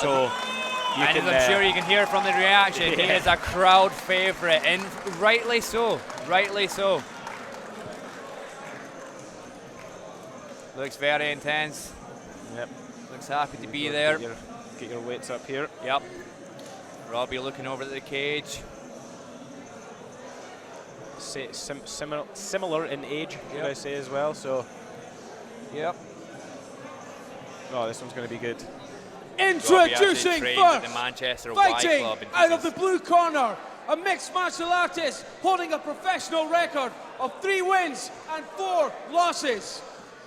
So I'm sure you can hear from the reaction. He is a crowd favourite, and rightly so. Rightly so. Looks very intense. Yep. Looks happy to be there. Get your weights up here. Yep. Robbie looking over at the cage. Similar in age, should I say as well. So, yep. Oh, this one's going to be good. Introducing first, fighting out of the blue corner, a mixed martial artist holding a professional record of 3 wins and 4 losses.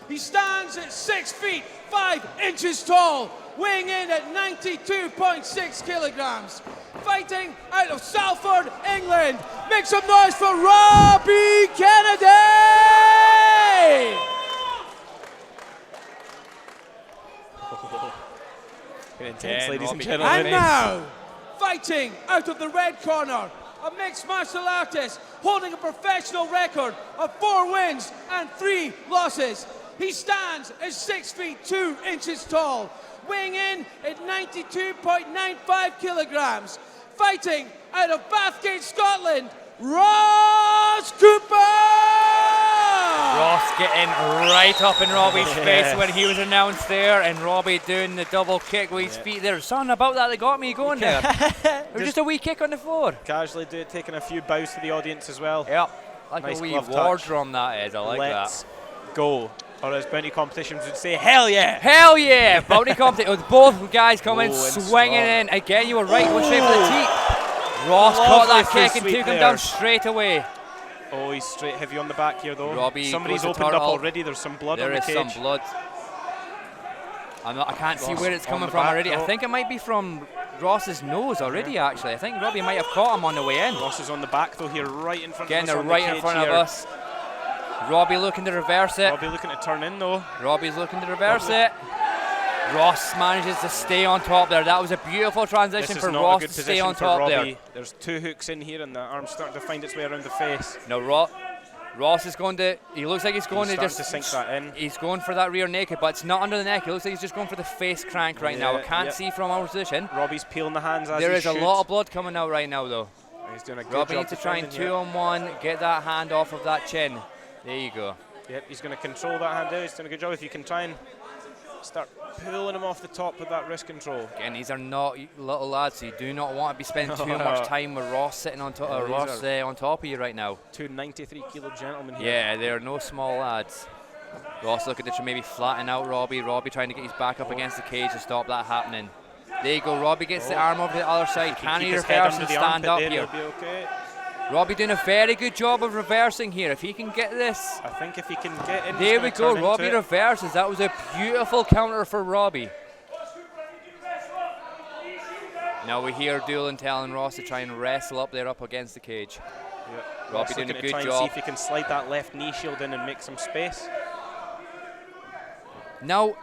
He stands at 6 feet 5 inches tall, weighing in at 92.6 kilograms. Fighting out of Salford, England, make some noise for Robbie Kennedy! Intense, ladies and gentlemen. And now, fighting out of the red corner, a mixed martial artist holding a professional record of 4 wins and 3 losses. He stands at 6 feet 2 inches tall, weighing in at 92.95 kilograms. Fighting out of Bathgate, Scotland, Ross Cooper! Ross getting right up in Robbie's face when he was announced there, and Robbie doing the double kick with his feet there. Something about that got me going there. It was just a wee kick on the floor. Casually taking a few bows to the audience as well. Yep, like nice a wee war drum that is. I like Let's that. Go. Or as bounty competitions would say, hell yeah! Hell yeah! Bounty competition. Both guys coming swinging in. Again, you were right. Going straight for the teeth. Ross caught that kick and took him down straight away. Oh, he's straight heavy on the back here though. Robbie Somebody's opened up already. There's some blood on the cage. There is some blood. I can't see where it's coming from already. I think it might be from Ross's nose already, actually. I think Robbie might have caught him on the way in. Ross is on the back though here, right in front of us. Again, they're right in front of us. Robbie looking to reverse it. Robbie looking to turn in though. Robbie's looking to reverse it. Ross manages to stay on top there. That was a beautiful transition for Ross to stay on top there. There's 2 hooks in here and the arm's starting to find its way around the face. No, Ross is going to, he looks like he's going to just sink that in. He's going for that rear naked, but it's not under the neck. He looks like he's just going for the face crank right now. I can't see from our position. Robbie's peeling the hands as there he is a lot of blood coming out right now though. He's doing a good Robbie job needs to try and 2-on-1, get that hand off of that chin. There you go. Yep, he's going to control that hand there. He's doing a good job. If you can try and start pulling him off the top with that wrist control. Again, these are not little lads, so you do not want to be spending too much time with Ross sitting on top, on top of you right now. 2 93-kilo gentlemen here. Yeah, they are no small lads. Ross looking to maybe flatten out Robbie. Robbie trying to get his back up against the cage to stop that happening. There you go. Robbie gets the arm over to the other side. Can he reverse and stand up here? Robbie doing a very good job of reversing here. If he can get this. I think if he can get in. There we go. Robbie reverses. That was a beautiful counter for Robbie. Now we hear Doolin telling Ross to try and wrestle up there up against the cage. Yep. Robbie doing a good job. See if he can slide that left knee shield in and make some space. Now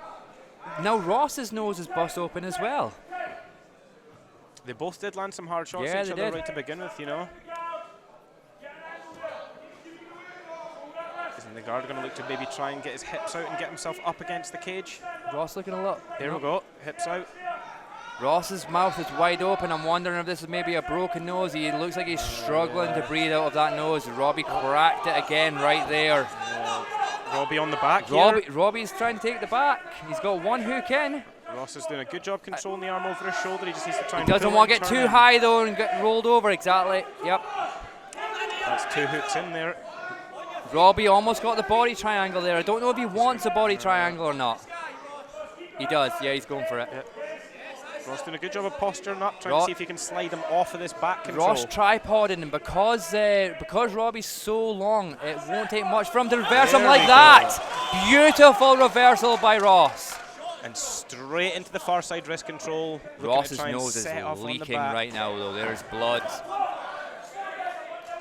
Ross's nose is bust open as well. They both did land some hard shots at each other right to begin with, you know. Isn't the guard going to look to maybe try and get his hips out and get himself up against the cage? Ross looking a lot. There we go, hips out. Ross's mouth is wide open. I'm wondering if this is maybe a broken nose. He looks like he's struggling to breathe out of that nose. Robbie cracked it again right there. Robbie on the back here. Robbie's trying to take the back. He's got 1 hook in. Ross is doing a good job controlling the arm over his shoulder. He just needs to try and doesn't want to get too high though and get rolled over. Exactly. Yep. That's 2 hooks in there. Robbie almost got the body triangle there. I don't know if he wants a body triangle or not. He does. Yeah, he's going for it. Yep. Ross doing a good job of posturing up, trying to see if he can slide him off of this back control. Ross tripoding him because Robbie's so long, it won't take much for him to reverse him like that. Beautiful reversal by Ross. And straight into the far side wrist control. Ross's nose is leaking right now though. There's blood.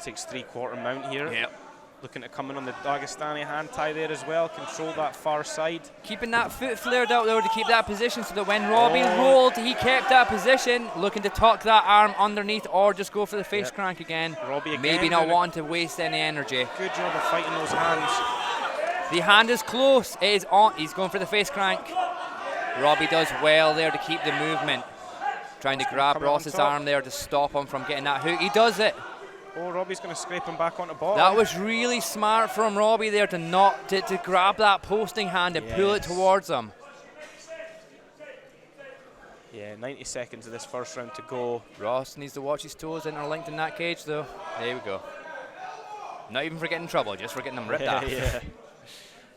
Takes 3/4 mount here. Yep. Looking to come in on the Dagestani hand tie there as well. Control that far side. Keeping that foot flared out there to keep that position so that when Robbie rolled, he kept that position. Looking to tuck that arm underneath or just go for the face crank again. Robbie again. Maybe not wanting to waste any energy. Good job of fighting those hands. The hand is close. It is on. He's going for the face crank. Robbie does well there to keep the movement. Trying to grab Ross's arm there to stop him from getting that hook. He does it. Oh, Robbie's going to scrape him back on the bottom. That was really smart from Robbie there to grab that posting hand and pull it towards him. Yeah, 90 seconds of this first round to go. Ross needs to watch his toes interlinked in that cage, though. There we go. Not even for getting in trouble, just for getting them ripped off. Yeah.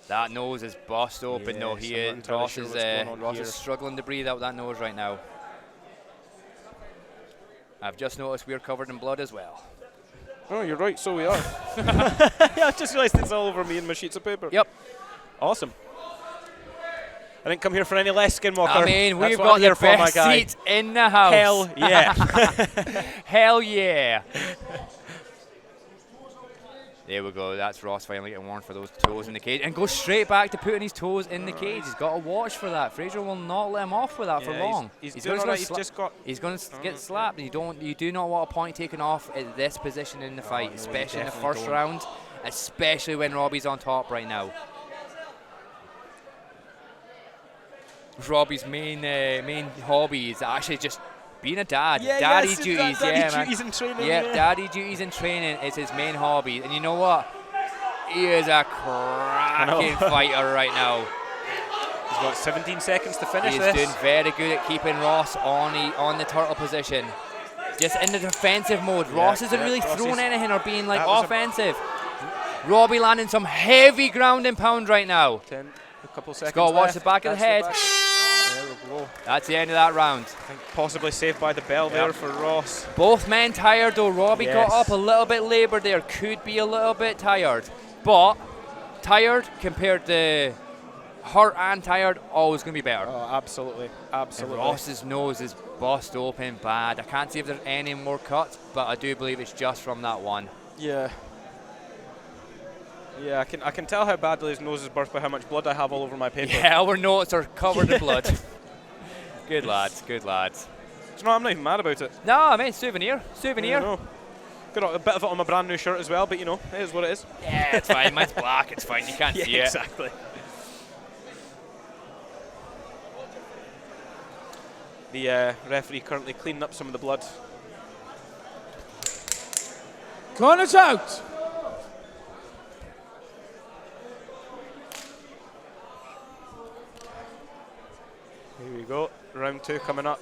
That nose is bust open, though. Ross is struggling to breathe out that nose right now. I've just noticed we're covered in blood as well. Oh, you're right, so we are. Yeah, I just realised it's all over me and my sheets of paper. Yep. Awesome. I didn't come here for any less, Skinwalker. I mean, we've got the best seats in the house. Hell yeah. Hell yeah. There we go. That's Ross finally getting warned for those toes in the cage. And goes straight back to putting his toes in the cage. He's got to watch for that. Fraser will not let him off with that for long. He's doing all right. He's going to get slapped. And you do not want a point taken off at this position in the fight, especially in the first round, especially when Robbie's on top right now. Robbie's main hobby is actually just being a dad. Daddy duties, duties and training. Yeah, daddy duties and training is his main hobby. And you know what? He is a cracking fighter right now. He's got 17 seconds to finish this. He's doing very good at keeping Ross on the turtle position. Just in the defensive mode. Ross isn't really throwing anything or being like offensive. Robbie landing some heavy ground and pound right now. A couple seconds. Got to watch the back of the head. There we go. That's the end of that round. I think possibly saved by the bell there for Ross. Both men tired though. Robbie got up a little bit laboured there. Could be a little bit tired. But tired compared to hurt and tired, always going to be better. Oh, absolutely. Absolutely. And Ross's nose is bust open bad. I can't see if there's any more cuts, but I do believe it's just from that one. Yeah. Yeah, I can tell how badly his nose is burst by how much blood I have all over my paper. Yeah, our notes are covered in blood. Good lads, good lads. Do you know, I'm not even mad about it. No, I mean, souvenir. No. Got a bit of it on my brand new shirt as well, but you know, it is what it is. Yeah, it's fine. Mine's black, it's fine. You can't see it. Exactly. The referee currently cleaning up some of the blood. Corner's out. Here we go, round 2 coming up.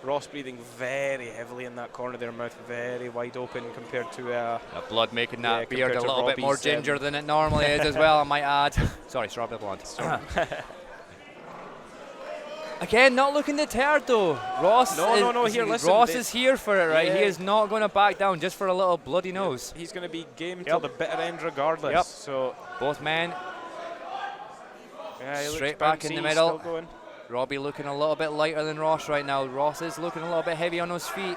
Ross breathing very heavily in that corner there, mouth very wide open compared to... the blood making that beard a little bit more ginger than it normally is as well, I might add. Sorry, strawberry blonde. Again, not looking deterred though. Ross Ross is here for it, right? Yeah. He is not going to back down just for a little bloody nose. He's going to be game till the bitter end regardless. So both men straight back in the middle. Robbie looking a little bit lighter than Ross right now. Ross is looking a little bit heavy on those feet.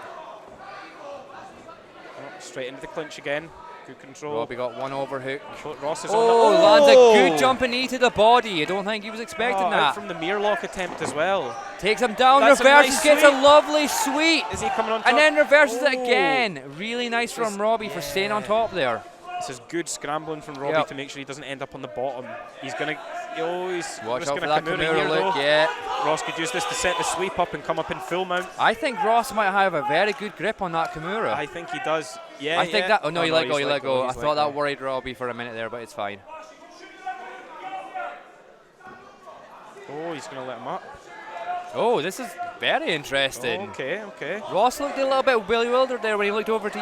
Straight into the clinch again. Good control. Robbie got one overhook. Ross is lands a good jumping knee to the body. I don't think he was expecting that. Out from the mirror lock attempt as well. Takes him down, reverses, gets a lovely sweep. Is he coming on top? And then reverses it again. Really nice from Robbie for staying on top there. This is good scrambling from Robbie to make sure he doesn't end up on the bottom. He's going to... Watch out for that Kimura look, Ross could use this to set the sweep up and come up in full mount. I think Ross might have a very good grip on that Kimura. I think he does. Yeah, I think that... Oh, no, he let go. I thought that worried Robbie for a minute there, but it's fine. Oh, he's going to let him up. Oh, this is very interesting. Okay. Ross looked a little bit bewildered there when he looked over to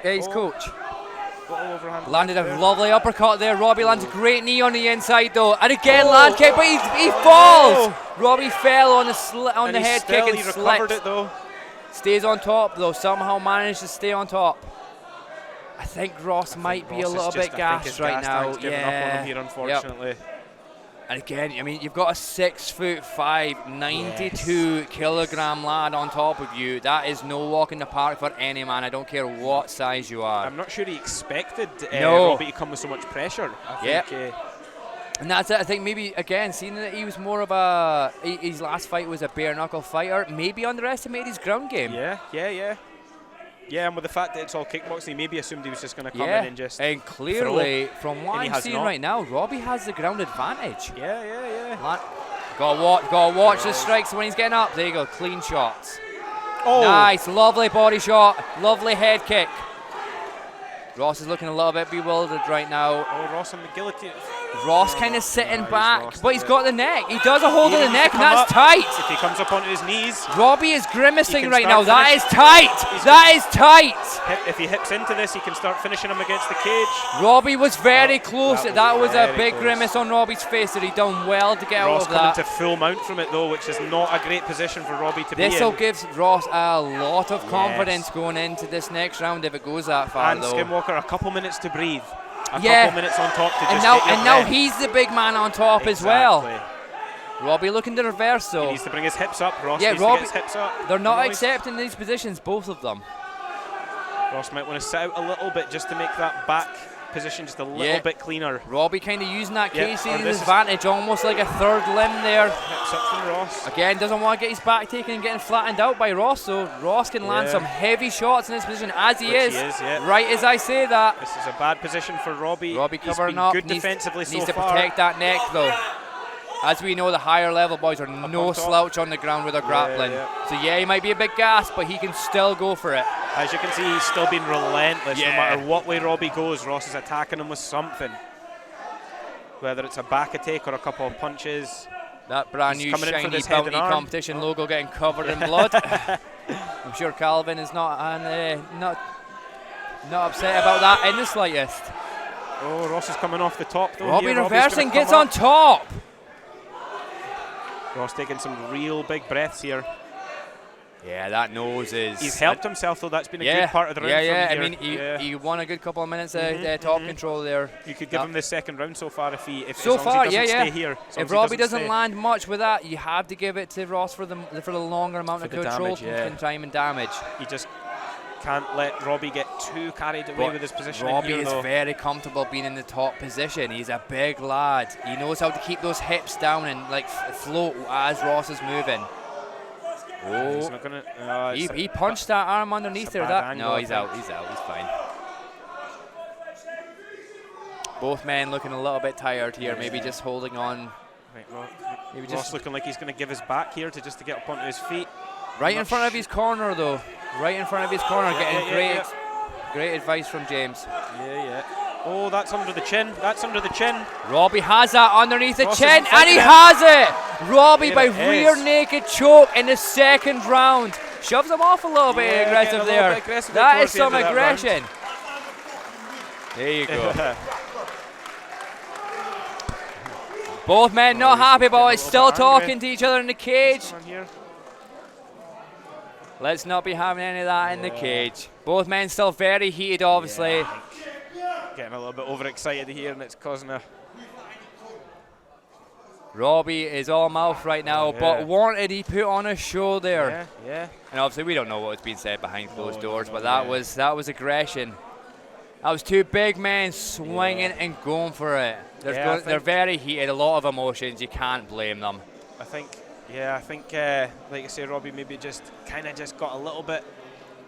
his coach. Landed a lovely uppercut there. Robbie lands a great knee on the inside though, and again land kick, but he falls. Robbie fell on the head kick and recovered it though. Stays on top though. Somehow managed to stay on top. I think Ross might be a little bit gassed right now. He's giving up on him here, unfortunately. And again, I mean, you've got a 6'5", 92 kilogram lad on top of you. That is no walk in the park for any man. I don't care what size you are. I'm not sure he expected Robbie to come with so much pressure. I think, and that's it. I think maybe, again, seeing that he was more of his last fight was a bare knuckle fighter, maybe underestimated his ground game. Yeah, and with the fact that it's all kickboxing, he maybe assumed he was just going to come in and just and clearly, from what I'm seeing right now, Robbie has the ground advantage. Yeah. Gotta watch the strikes when he's getting up. There you go, clean shots. Oh. Nice, lovely body shot, lovely head kick. Ross is looking a little bit bewildered right now. Oh, Ross and McGillity. Ross kind of sitting back, lost but a he's bit. got the neck. He does a hold of the needs to neck, and come that's up. tight. If he comes up onto his knees, Robbie is grimacing can right now. start That is finishing. tight. That is tight. if he hips into this, he can start finishing him against the cage. Robbie was very close. That was a very big close. grimace on Robbie's face that he done well to get Ross out of coming that. to full mount from it though, which is not a great position for Robbie to be This will in. give Ross a lot of confidence going into this next round if it goes that far, And though. Skinwalker, a couple minutes to breathe. A Yeah. couple minutes on top to just And now, get your and now breath. he's the big man on top as well. Exactly. Robbie looking to reverse, He though. needs to bring his hips up. Ross Yeah, needs Robbie- to get his hips up. They're not Nice. accepting these positions, both of them. Ross might want to sit out a little bit just to make that back position just a little bit cleaner. Robbie kind of using that Yeah, cage to and his this is- advantage, almost like a third limb there. Hips up from Ross. Again, doesn't want to get his back taken and getting flattened out by Ross, so Ross can land Yeah. some heavy shots in this position, as he Which is. he is, yeah. Right as I say that. This is a bad position for Robbie. Robbie He's covering been up. good needs defensively so to far. protect that neck, though. As we know, the higher level boys are no on top. slouch on the ground with their grappling. yeah. So yeah, he might be a big gas, but he can still go for it. As you can see, he's still been relentless. Yeah. No matter what way Robbie goes, Ross is attacking him with something. Whether it's a back attack or a couple of punches. That brand He's new coming in for shiny this head and bounty arm. competition logo getting covered in blood. I'm sure Calvin is not upset about that in the slightest. Oh, Ross is coming off the top though. Robbie Here, Robbie's reversing, gonna gets come on up. top. Ross taking some real big breaths here. Yeah, that nose is. He's helped himself though. That's been a good part of the round Yeah, for yeah. him I here. mean, he won a good couple of minutes top control there. You could give him the second round so far if as So long far, as he doesn't stay here. As long If as he Robbie doesn't stay. land much with that, you have to give it to Ross for the longer amount For of the control damage, yeah. and time and damage. You just can't let Robbie get too carried away But with his position. Robbie here, is though. very comfortable being in the top position. He's a big lad. He knows how to keep those hips down and like float as Ross is moving. He's Oh, not gonna, he punched that arm underneath there. bad angle, No, I he's think. out. He's out. He's fine. Both men looking a little bit tired here. Maybe just holding on. Right, Maybe Ross just looking like he's going to give his back here to just to get up onto his feet. right in front of his corner, though. Right in front of his corner, getting yeah. great advice from James. Yeah. Oh, that's under the chin. That's under the chin. Robbie has that underneath the Ross chin, isn't and he thinking has it. Robbie There by it rear is. naked choke in the second round. Shoves him off a little bit Yeah, aggressive getting a little there. bit aggressive That towards is the end some of that round. aggression. There you go. Both men not happy about it, getting a still little bit angry. talking to each other in the cage. Come on here. Let's not be having any of that in the cage. Both men still very heated, obviously. Yeah, I think getting a little bit overexcited here, and it's causing a. Robbie is all mouth right now, but wanted he put on a show there. Yeah. And obviously we don't know what was being said behind closed doors, no, but that yeah. was aggression. That was two big men swinging and going for it. Yeah, They're very heated, a lot of emotions. You can't blame them. I think, like I say, Robbie maybe just kind of just got a little bit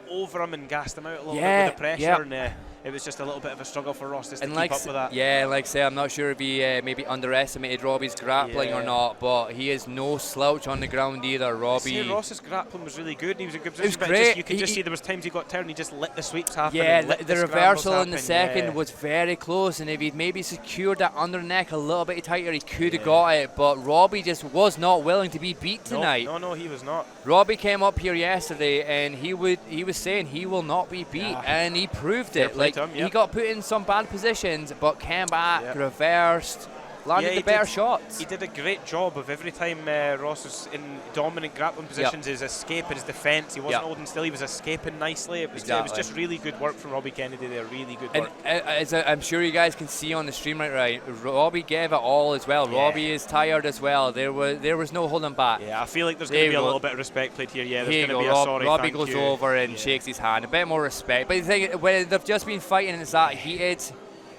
over him and gassed him out a little bit with the pressure, and it was just a little bit of a struggle for Ross just to keep up with that. Yeah, like I say, I'm not sure if he maybe underestimated Robbie's grappling or not, but he is no slouch on the ground either, Robbie. Ross's grappling was really good. He was in good position. was but great. You could just see there was times he got tired and he just let the sweeps happen. Yeah, and let the scrambles reversal in the happen. second was very close, and if he'd maybe secured that under neck a little bit tighter, he could have got it, but Robbie just was not willing to be beat tonight. No, he was not. Robbie came up here yesterday and he was saying he will not be beat, and he proved it. play Like to him, he got put in some bad positions, but came back, reversed, landed the better shots. He did a great job of every time Ross was in dominant grappling positions, his escape and his defence. He wasn't holding still, he was escaping nicely. It was just really good work from Robbie Kennedy there, really good work. And as I'm sure you guys can see on the stream right, Robbie gave it all as well. Robbie is tired as well. There was no holding back. Yeah, I feel like there's going to be a little bit of respect played here. Yeah, there's Here going you to go, be a sorry, Robbie thank goes you. over and shakes his hand. A bit more respect. But the thing, when they've just been fighting and it's that heated,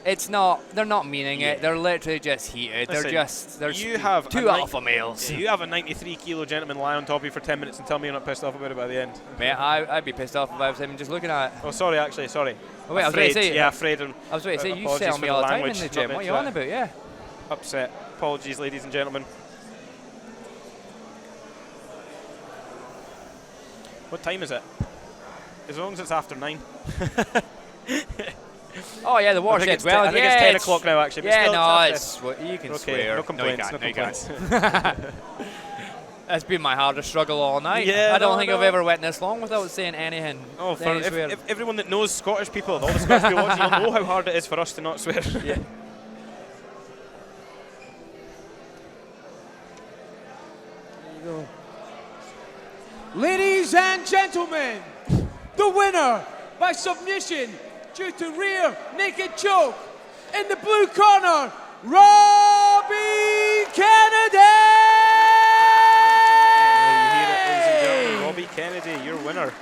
they're not meaning it. They're literally just heated. Listen, they're you have two alpha males. You have a 93 kilo gentleman lie on top of you for 10 minutes and tell me you're not pissed off about it by the end. Mate, I'd be pissed off if I was him just looking at it. Oh, sorry. Oh, wait, Afraid. I was going to say. Yeah, afraid. And I was going to say, you apologies sell for me the all the time in language, the not gym. meant What are you to on about? Yeah. Upset. Apologies, ladies and gentlemen. What time is it? As long as it's after 9. Oh yeah, the watershed's well. I think it's 10 o'clock now, actually. Yeah, but still, no, you can okay, swear. no complaints. No, No you can't. complaints. That's been my hardest struggle all night. Yeah, I don't think I've ever went this long without saying anything. Oh, for if everyone that knows Scottish people, all the Scottish people watching, you'll know how hard it is for us to not swear. Yeah. Ladies and gentlemen, the winner by submission due to rear naked choke in the blue corner, Robbie Kennedy! You hear it, ladies and gentlemen, Robbie Kennedy, your winner.